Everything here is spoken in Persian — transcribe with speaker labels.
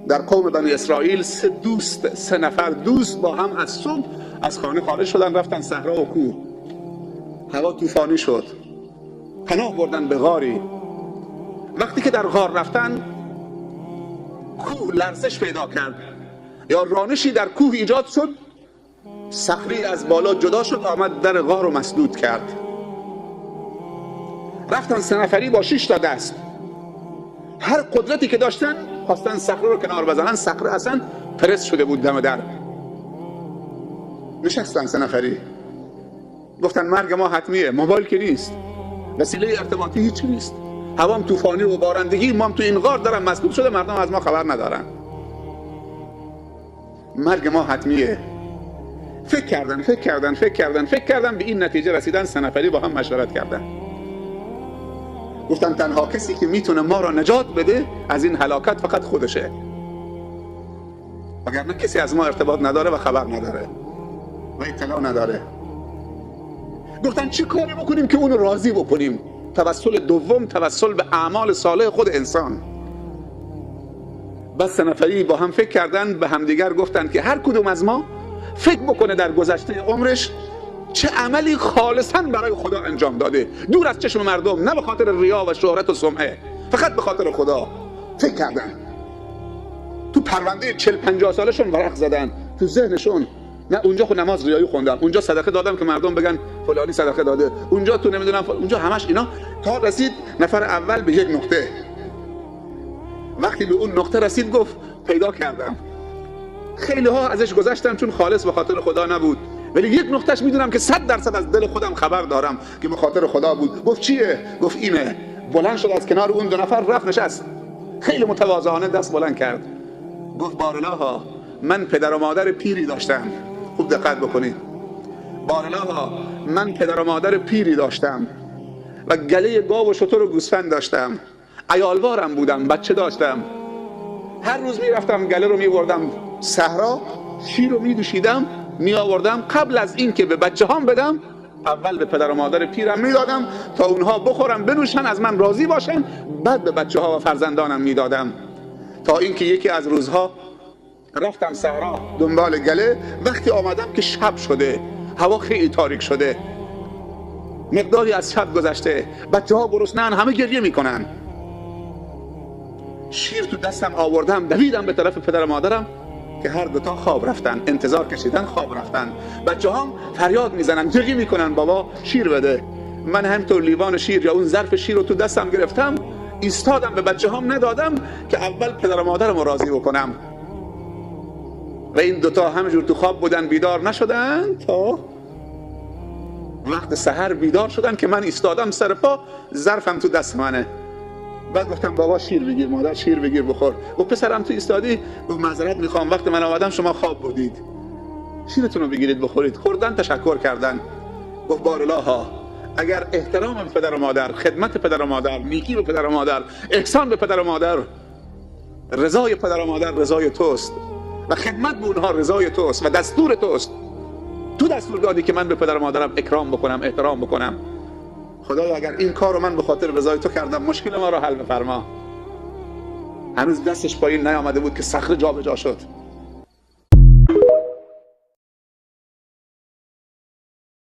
Speaker 1: در قوم بنی اسرائیل سه نفر دوست با هم از صبح از خانه خارج شدن، رفتن صحرا و کوه. هوا طوفانی شد، پناه بردن به غاری. وقتی که در غار رفتن، کوه لرزش پیدا کرد یا رانشی در کوه ایجاد شد، صخری از بالا جدا شد، آمد در غار رو مسدود کرد. رفتن سه نفری با 6 تا دست، هر قدرتی که داشتن خواستن صخره رو کنار بزنن. صخره اصلا پرس شده بود دم در. نشستن سه نفری، گفتن مرگ ما حتمیه، موبایل که نیست، وسیله ارتباطی هیچی نیست، هوام طوفانی و بارندگی، ما هم تو این غار دارن مسدود شده، مردم از ما خبر ندارن، مرگ ما حتمیه. فکر کردن به این نتیجه رسیدن. سه نفری با هم مشورت کردن، گفتن تنها کسی که میتونه ما را نجات بده از این هلاکت فقط خودشه، وگرنه کسی از ما ارتباط نداره و خبر نداره و اطلاع نداره. گفتن چه کاری بکنیم که اونو راضی بکنیم؟ توسل دوم، توسل به اعمال صالح خود انسان. بس سه نفری با هم فکر کردن، به همدیگر گفتن که هر کدوم از ما فکر بکنه در گذشته عمرش چه عملی خالصاً برای خدا انجام داده، دور از چشم مردم، نه به خاطر ریا و شهرت و سمعه، فقط به خاطر خدا. فکر کردن، تو پرونده 40-50 سالشون ورق زدن، تو ذهنشون نه اونجا خود نماز ریایی خوندم، اونجا صدقه دادم که مردم بگن فلانی صدقه داده، اونجا تو نمیدونم اونجا، همش اینا. تا رسید نفر اول به یک نقطه. وقتی به اون نقطه رسید گفت پیدا کردم. خیلی ها ازش گذشتن چون خالص به خاطر خدا نبود، ولی یک نقطهش میدونم که 100% از دل خودم خبر دارم که به خاطر خدا بود. گفت چیه؟ گفت اینه. بلند شد از کنار اون 2 نفر رفت نشست، خیلی متواضعانه دست بلند کرد، گفت بارالها، من پدر و مادر پیری داشتم. خوب دقت بکنید، بارالها، من پدر و مادر پیری داشتم و گله گاو و شتر و گوسفند داشتم، عیالوارم بودم، بچه داشتم. هر روز میرفتم گله رو میبردم صحرا، شیر رو میدوشیدم میآوردم، قبل از این که به بچه هام بدم اول به پدر و مادر پیرم میدادم تا اونها بخورن بنوشن از من راضی باشن، بعد به بچه ها و فرزندانم میدادم. تا اینکه یکی از روزها رفتم صحرا دنبال گله، وقتی آمدم که شب شده، هوا خیلی تاریک شده، مقداری از شب گذشته، بچه ها گرسنه‌ان، همه گریه میکنن. شیر تو دستم آوردم، دویدم به طرف پدر و مادرم که هر دوتا خواب رفتن، انتظار کشیدن، خواب رفتن. بچه ها فریاد میزنن، گریه میکنن بابا شیر بده. من همینطور لیوان شیر یا اون ظرف شیر رو تو دستم گرفتم، ایستادم، به بچه هام ندادم که اول پدر و مادرم رو راضی بکنم. و این دوتا همجور تو خواب بودن، بیدار نشدن تا وقت سحر بیدار شدن که من ایستادم سر پا، ظرفم تو دست منه. بعد گفتم بابا شیر بگیر، مادر شیر بگیر بخور. گفت پسرم تو ایستادی؟ گفت معذرت میخوام، وقت من آمدم شما خواب بودید، شیرتون رو بگیرید بخورید. خوردن، تشکر کردن. گفت بارالها، اگر احترام به پدر و مادر، خدمت پدر و مادر، نیکی به پدر و مادر، احسان به پدر و مادر، رضای پدر و مادر رضای توست و خدمت به اونها رضای توست و دستور توست، تو دستور دادی که من به پدر و مادرم اکرام بکنم، احترام بکنم. خدایا اگر این کار رو من به خاطر رضای تو کردم، مشکل ما رو حل بفرما. هنوز دستش پایین نیامده بود که صخره جابجا شد.